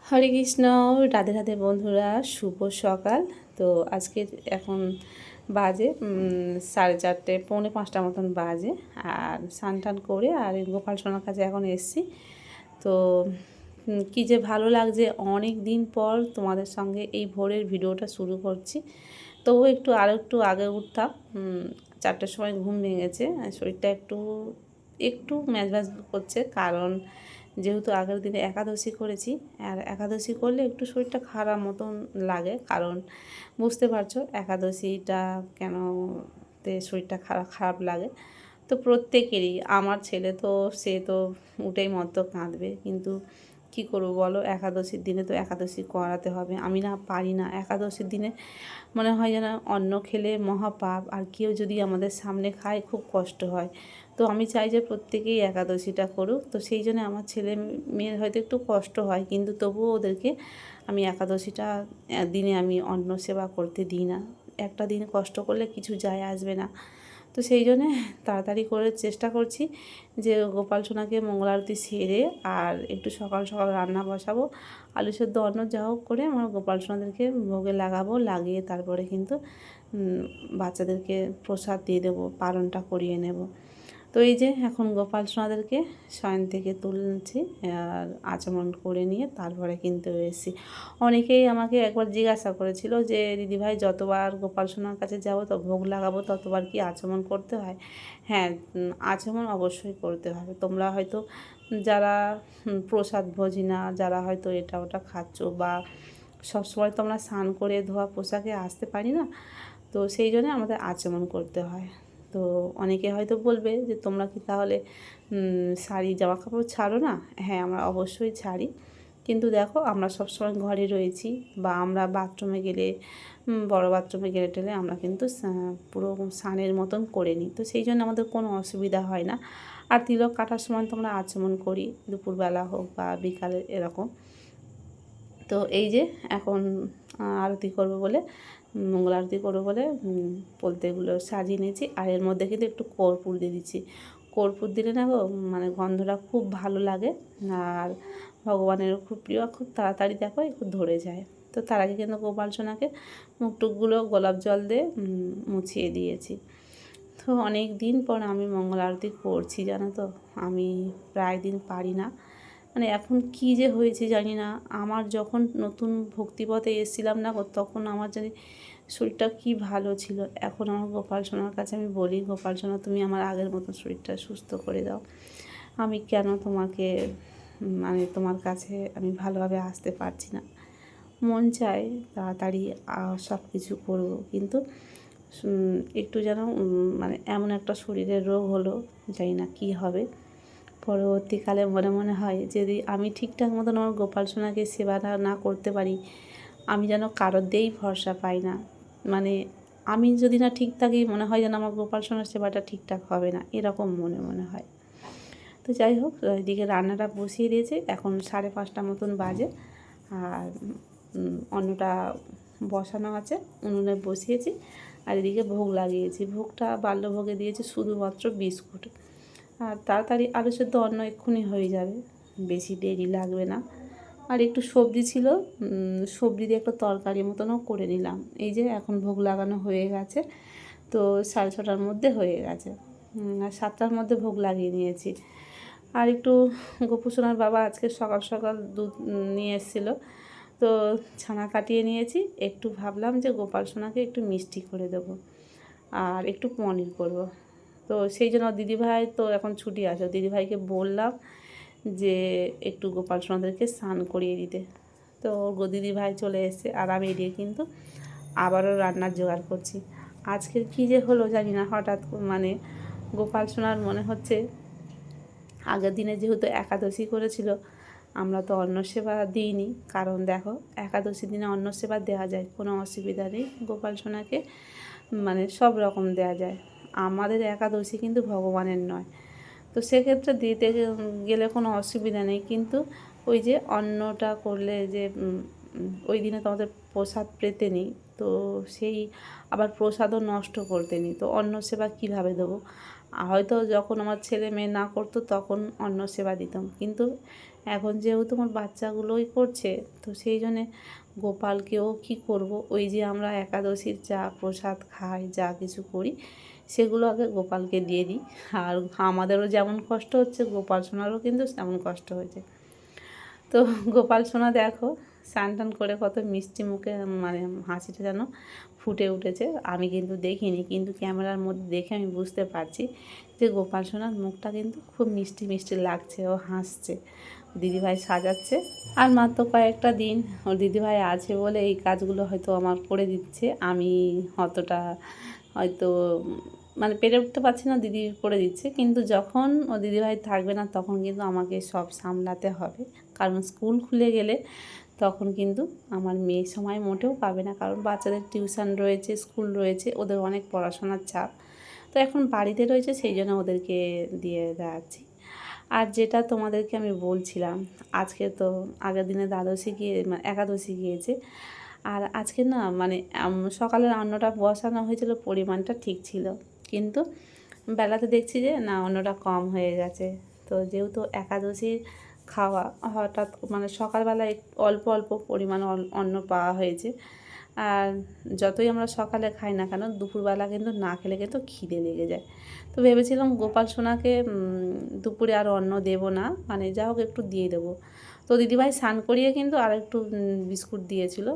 হরে কৃষ্ণ। রাধে রাধে বন্ধুরা, শুভ সকাল। তো আজকে এখন বাজে 4:30, পৌনে 5টা মতন বাজে। আর স্নান টান করে আর গোপাল সোনার কাছে এখন এসছি। তো কী যে ভালো লাগছে, অনেক দিন পর তোমাদের সঙ্গে এই ভোরের ভিডিওটা শুরু করছি। তবু আরও একটু আগে উঠতাম। 4টার সময় ঘুম ভেঙেছে, শরীরটা একটু একটু ম্যাজম্যাজ করছে, কারণ যেহেতু আগের দিনে একাদশী করেছি। আর একাদশী করলে একটু শরীরটা খারাপ মতন লাগে, কারণ বুঝতে পারছো একাদশীটা কেন শরীরটা খারাপ খারাপ লাগে। তো প্রত্যেকেরই, আমার ছেলে তো সে তো উঠেই মতো কাঁদবে, কিন্তু কি করবো বলো, একাদশীর দিনে তো একাদশী করাতে হবে। আমি না পারি না। একাদশীর দিনে মনে হয় যেন অন্ন খেলে মহাপাপ, আর কেউ যদি আমাদের সামনে খায় খুব কষ্ট হয়। তো আমি চাই যে প্রত্যেকেই একাদশীটা করুক। তো সেই জন্য আমার ছেলে মেয়ের হয়তো একটু কষ্ট হয়, কিন্তু তবুও ওদেরকে আমি একাদশীটা দিনে আমি অন্ন সেবা করতে দিই না। একটা দিন কষ্ট করলে কিছু যায় আসবে না। তো সেই জন্যে তাড়াতাড়ি করে চেষ্টা করছি যে গোপাল সোনাকে মঙ্গল আরতি সেরে আর একটু সকাল সকাল রান্না বসাবো, আলু সেদ্ধ অন্ন যা হোক করে আমার গোপাল সোনাদেরকে ভোগে লাগাবো, লাগিয়ে তারপরে কিন্তু বাচ্চাদেরকে প্রসাদ দিয়ে দেবো, পালনটা করিয়ে নেব। তো এই যে এখন গোপাল সোনাদেরকে শয়ন থেকে তুলছি আর আচমন করে নিয়ে তারপরে কিন্তু এসেছি। অনেকেই আমাকে একবার জিজ্ঞাসা করেছিল যে দিদিভাই, যতবার গোপাল সোনার কাছে যাব তো ভোগ লাগাবো ততবার কি আচমন করতে হয়? হ্যাঁ, আচমন অবশ্যই করতে হবে। তোমরা হয়তো যারা প্রসাদ ভোজি না, যারা হয়তো এটা ওটা খাচ্ছ, বা সবসময় তো আমরা স্নান করে ধোয়া পোশাকে আসতে পারি না, তো সেই জন্য আমাদের আচমন করতে হয়। তো অনেকে হয়তো বলবে যে তোমরা কি তাহলে শাড়ি জামা কাপড় ছাড়ো না? হ্যাঁ, আমরা অবশ্যই ছাড়ি, কিন্তু দেখো আমরা সবসময় ঘরে রয়েছি, বা আমরা বাথরুমে গেলে, বড় বাথরুমে গেলে টেলে আমরা কিন্তু পুরো স্নানের মতন করে নিই। তো সেই জন্য আমাদের কোনো অসুবিধা হয় না। আর তিলক কাটার সময় তো আমরা আচমন করি, দুপুরবেলা হোক বা বিকালে এরকম। তো এই যে এখন আরতি করবো বলে, মঙ্গল আরতি করবো বলে পলতেগুলো সাজিয়ে নিয়েছি। আর এর মধ্যে কিন্তু একটু কর্পূর দিয়ে দিচ্ছি। কর্পূর দিলে না গো, মানে গন্ধটা খুব ভালো লাগে, আর ভগবানেরও খুব প্রিয়, খুব তাড়াতাড়ি দেখো একটু ধরে যায়। তো তার আগে কিন্তু গোপাল সোনাকে মুখটুকগুলো গোলাপ জল দিয়ে মুছিয়ে দিয়েছি। তো অনেক দিন পর আমি মঙ্গল আরতি করছি, জানো তো। আমি প্রায় দিন পারি না, মানে এখন কী যে হয়েছে জানি না। আমার যখন নতুন ভক্তিপথে এসেছিলাম না, তখন আমার জানি শরীরটা কি ভালো ছিল। এখন আমার গোপাল সোনার কাছে আমি বলি, গোপাল সোনা তুমি আমার আগের মতো শরীরটা সুস্থ করে দাও। আমি কেন তোমাকে, মানে তোমার কাছে আমি ভালোভাবে আসতে পারছি না। মন চায় তাড়াতাড়ি সব কিছু করবো, কিন্তু একটু যেন মানে এমন একটা শরীরের রোগ হলো, জানি না কী হবে। পরবর্তীকালে মনে মনে হয় যদি আমি ঠিকঠাক মতন আমার গোপাল সোনাকে সেবা না করতে পারি, আমি যেন কারোর দিয়েই ভরসা পাই না। মানে আমি যদি না ঠিক থাকি, মনে হয় যেন আমার গোপাল সোনার সেবাটা ঠিকঠাক হবে না, এরকম মনে মনে হয়। তো যাই হোক, এদিকে রান্নাটা বসিয়ে দিয়েছি, এখন 5:30 মতন বাজে। আর অন্নটা বসানো আছে, উনুনে বসিয়েছি। আর এদিকে ভোগ লাগিয়েছি। ভোগটা বাল্যভোগে দিয়েছি শুধুমাত্র বিস্কুট। আর তাড়াতাড়ি আলু সেদ্ধ অন্ন এক্ষুনি হয়ে যাবে, বেশি দেরি লাগবে না। আর একটু সবজি ছিল, সবজি দিয়ে একটা তরকারি মতনও করে নিলাম। এই যে এখন ভোগ লাগানো হয়ে গেছে। তো 6:30টার মধ্যে হয়ে গেছে, আর 7টার মধ্যে ভোগ লাগিয়ে নিয়েছি। আর একটু গোপুসোনার বাবা আজকে সকাল সকাল দুধ নিয়ে এসেছিলো, তো ছানা কাটিয়ে নিয়েছি। একটু ভাবলাম যে গোপাল সোনাকে একটু মিষ্টি করে দেবো, আর একটু পনির করব। তো সেই জন্য দিদিভাই তো এখন ছুটি আছে, দিদিভাইকে বললাম যে একটু গোপাল সোনাদেরকে স্নান করিয়ে দিতে। তো দিদিভাই চলে এসেছে, আর আমি এদিকে কিন্তু আবারও রান্নার জোগাড় করছি। আজকের কী যে হলো জানি না, হঠাৎ মানে গোপাল সোনার মনে হচ্ছে, আগের দিনে যেহেতু একাদশী করেছিল, আমরা তো অন্ন সেবা দিইনি। কারণ দেখো, একাদশীর দিনে অন্ন সেবা দেওয়া যায়, কোনো অসুবিধা নেই। গোপাল সোনাকে মানে সব রকম দেওয়া যায়। আমাদের একাদশী কিন্তু ভগবানের নয়, তো সেক্ষেত্রে দিতে গেলে কোনো অসুবিধা নেই। কিন্তু ওই যে অন্নটা করলে যে ওই দিনে তোমাদের প্রসাদ পেতে নিই, তো সেই আবার প্রসাদও নষ্ট করতে নিই, তো অন্ন সেবা কীভাবে দেবো? হয়তো যখন আমার ছেলে মেয়ে না করতো তখন অন্ন সেবা দিতাম, কিন্তু এখন যেহেতু আমার বাচ্চাগুলোই করছে, তো সেই জন্যে গোপালকেও কী করব, ওই যে আমরা একাদশীর যা প্রসাদ খাই, যা কিছু করি, সেগুলো আগে গোপালকে দিয়ে দিই। আর আমাদেরও যেমন কষ্ট হচ্ছে, গোপাল সোনারও কিন্তু তেমন কষ্ট হয়েছে। তো গোপাল সোনা দেখো স্নান টান করে কত মিষ্টি মুখে, মানে হাসিটা যেন ফুটে উঠেছে। আমি কিন্তু দেখিনি, কিন্তু ক্যামেরার মধ্যে দেখে আমি বুঝতে পারছি যে গোপাল সোনার মুখটা কিন্তু খুব মিষ্টি মিষ্টি লাগছে, ও হাসছে, দিদিভাই সাজাচ্ছে। আর মাত্র কয়েকটা দিন ওর দিদিভাই আছে বলে এই কাজগুলো হয়তো আমার করে দিচ্ছে। আমি অতটা হয়তো মানে পেরে উঠতে পারছি না, দিদি করে দিচ্ছে। কিন্তু যখন ও দিদিভাই থাকবে না, তখন কিন্তু আমাকে সব সামলাতে হবে, কারণ স্কুল খুলে গেলে তখন কিন্তু আমার মেয়ে সময় মোটেও পাবে না, কারণ বাচ্চাদের টিউশন রয়েছে, স্কুল রয়েছে, ওদের অনেক পড়াশোনার চাপ। তো এখন বাড়িতে রয়েছে, সেই জন্য ওদেরকে দিয়ে যাচ্ছি। আর যেটা তোমাদেরকে আমি বলছিলাম, আজকে তো আগের দিনে দ্বাদশী গিয়ে মানে একাদশী গিয়েছে। আর আজকে না মানে সকালের অন্নটা বসানো হয়েছিল, পরিমাণটা ঠিক ছিল, কিন্তু বেলাতে দেখছি যে না, অন্নটা কম হয়ে গেছে। তো যেহেতু একাদশীর খাওয়া হঠাৎ মানে সকালবেলায় অল্প অল্প পরিমাণ অন্ন পাওয়া হয়েছে। আর যতই আমরা সকালে খাই না কেন, দুপুরবেলা কিন্তু না খেলে কিন্তু খিদে লেগে যায়। তো ভেবেছিলাম গোপাল সোনাকে দুপুরে আর অন্ন দেবো না, মানে যা হোক একটু দিয়ে দেবো। তো দিদিভাই স্নান করিয়ে কিন্তু আর একটু বিস্কুট দিয়েছিল।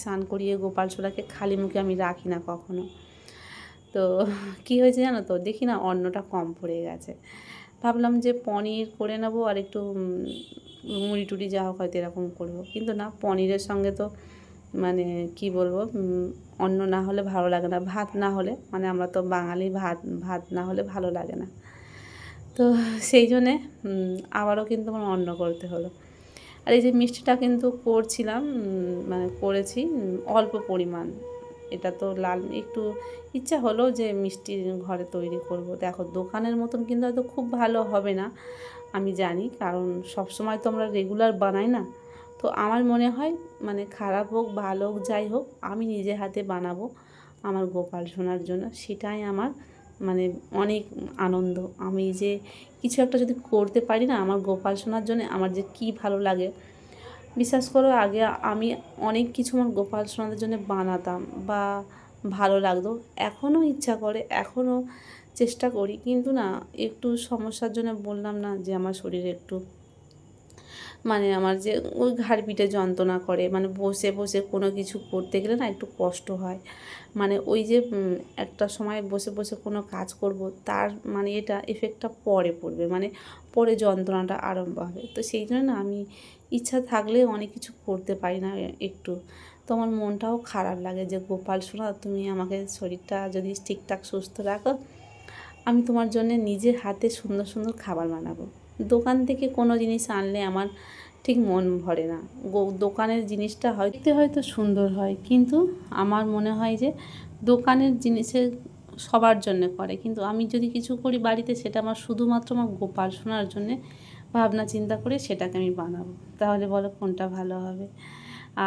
স্নান করিয়ে গোপাল সোনাকে খালি মুখে আমি রাখি না কখনো। তো কী হয়েছে জানো তো, দেখি না অন্নটা কম পড়ে গেছে। ভাবলাম যে পনির করে নেবো, আর একটু মুড়ি টুড়ি যা হোক হয়তো এরকম করবো, কিন্তু না, পনিরের সঙ্গে তো মানে কি বলবো, অন্ন না হলে ভালো লাগে না, ভাত না হলে, মানে আমরা তো বাঙালি, ভাত ভাত না হলে ভালো লাগে না। তো সেই জন্যে আবারও কিন্তু আমার অন্ন করতে হলো। আর এই যে মিষ্টিটা কিন্তু করছিলাম, মানে করেছি অল্প পরিমাণ। এটা তো লাল একটু ইচ্ছা হলো যে মিষ্টি ঘরে তৈরি করব। দেখো দোকানের মতন কিন্তু হয়তো খুব ভালো হবে না, আমি জানি, কারণ সব সময় তো আমরা রেগুলার বানাই না। তো আমার মনে হয় মানে খারাপ হোক ভালো হোক যাই হোক, আমি নিজে হাতে বানাবো আমার গোপাল সোনার জন্য, সেটাই আমার মানে অনেক আনন্দ। আমি যে কিছু একটা যদি করতে পারি না আমার গোপাল সোনার জন্য, আমার যে কী ভালো লাগে। বিশ্বাস করো, আগে আমি অনেক কিছু আমার গোপাল সোনাদের জন্য বানাতাম বা ভালো লাগতো, এখনও ইচ্ছা করে, এখনও চেষ্টা করি, কিন্তু না, একটু সমস্যার জন্য বললাম না যে আমার শরীরে একটু মানে আমার যে ওই ঘাড় পিঠে যন্ত্রণা করে, মানে বসে বসে কোনো কিছু করতে গেলে না একটু কষ্ট হয়। মানে ওই যে একটা সময় বসে বসে কোনো কাজ করব, তার মানে এটা এফেক্টটা পরে পড়বে, মানে পরে যন্ত্রণাটা আরম্ভ হবে। তো সেই জন্য না আমি ইচ্ছা থাকলে অনেক কিছু করতে পারি না একটু। তো আমার মনটাও খারাপ লাগে যে গোপাল সোনা, তুমি আমাকে শরীরটা যদি ঠিকঠাক সুস্থ রাখো, আমি তোমার জন্য নিজের হাতে সুন্দর সুন্দর খাবার বানাবো। দোকান থেকে কোনো জিনিস আনলে আমার ঠিক মন ভরে না। দোকানের জিনিসটা হয়তো সুন্দর হয়, কিন্তু আমার মনে হয় যে দোকানের জিনিসের সবার জন্য করে, কিন্তু আমি যদি কিছু করি বাড়িতে, সেটা আমার শুধুমাত্র আমার গোপাল সোনার জন্যে ভাবনা চিন্তা করে সেটাকে আমি বানাবো। তাহলে বলো কোনটা ভালো হবে?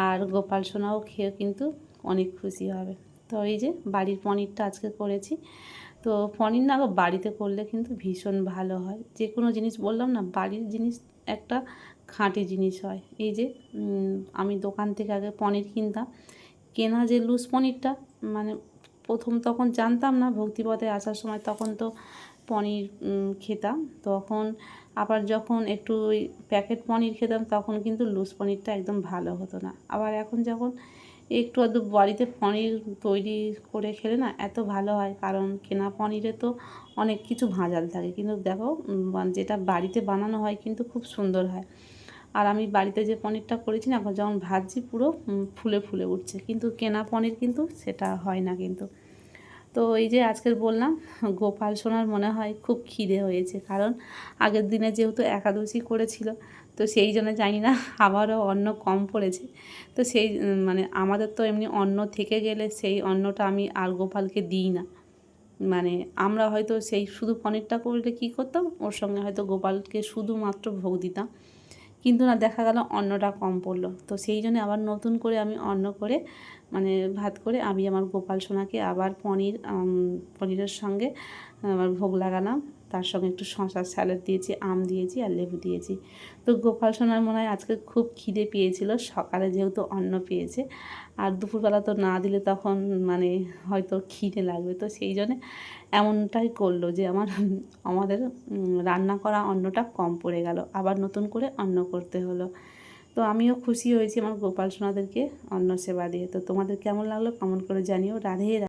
আর গোপাল সোনাও খেয়ে কিন্তু অনেক খুশি হবে। তো এই যে বাড়ির পনিরটা আজকে করেছি। তো পনির না বাড়িতে করলে কিন্তু ভীষণ ভালো হয়। যে কোনো জিনিস বললাম না, বাড়ির জিনিস একটা খাঁটি জিনিস হয়। এই যে আমি দোকান থেকে আগে পনির কিনতাম, কেনা যে লুজ পনিরটা, মানে প্রথম তখন জানতাম না, ভক্তিপথে আসার সময় তখন তো পনির খেতাম, তখন আবার যখন একটু ওই প্যাকেট পনির খেতাম, তখন কিন্তু লুজ পনিরটা একদম ভালো হতো না। আবার এখন যখন একটু আধটু বাড়িতে পনির তৈরি করে খেলে না এত ভালো হয়, কারণ কেনা পনিরে তো অনেক কিছু ভেজাল থাকে, কিন্তু দেখো যেটা বাড়িতে বানানো হয় কিন্তু খুব সুন্দর হয়। আর আমি বাড়িতে যে পনিরটা করেছি না, এখন যখন ভাজছি পুরো ফুলে ফুলে উঠছে, কিন্তু কেনা পনির কিন্তু সেটা হয় না কিন্তু। তো এই যে আজকের বললাম গোপাল সোনার মনে হয় খুব খিদে হয়েছে, কারণ আগের দিনে যেহেতু একাদশী করেছিল, তো সেই জন্য জানি না আবারও অন্ন কম পড়েছে। তো সেই মানে আমাদের তো এমনি অন্ন থেকে গেলে সেই অন্নটা আমি আর গোপালকে দিই না। মানে আমরা হয়তো সেই শুধু পনিরটা করলে কী করতাম, ওর সঙ্গে হয়তো গোপালকে শুধুমাত্র ভোগ দিতাম, কিন্তু না, দেখা গেল অন্নটা কম পড়লো। তো সেই জন্য আবার নতুন করে আমি অন্ন করে মানে ভাত করে আমি আমার গোপাল সোনাকে আবার পনিরের সঙ্গে আবার ভোগ লাগালাম। তার সঙ্গে একটু শশার স্যালাড দিয়েছি, আম দিয়েছি আর লেবু দিয়েছি। তো গোপাল সোনার মনে হয় আজকে খুব খিদে পেয়েছিল, সকালে যেহেতু অন্ন পেয়েছে, আর দুপুরবেলা তো না দিলে তখন মানে হয়তো খিদে লাগবে, তো সেই জন্যে এমনটাই করলো যে আমাদের রান্না করা অন্নটা কম পড়ে গেল, আবার নতুন করে অন্ন করতে হলো। তো আমিও খুশি হয়েছি আমার গোপাল সোনাদেরকে অন্ন সেবা দিয়ে। তো তোমাদের কেমন লাগলো কমেন্ট করে জানিও। রাধে রাধে।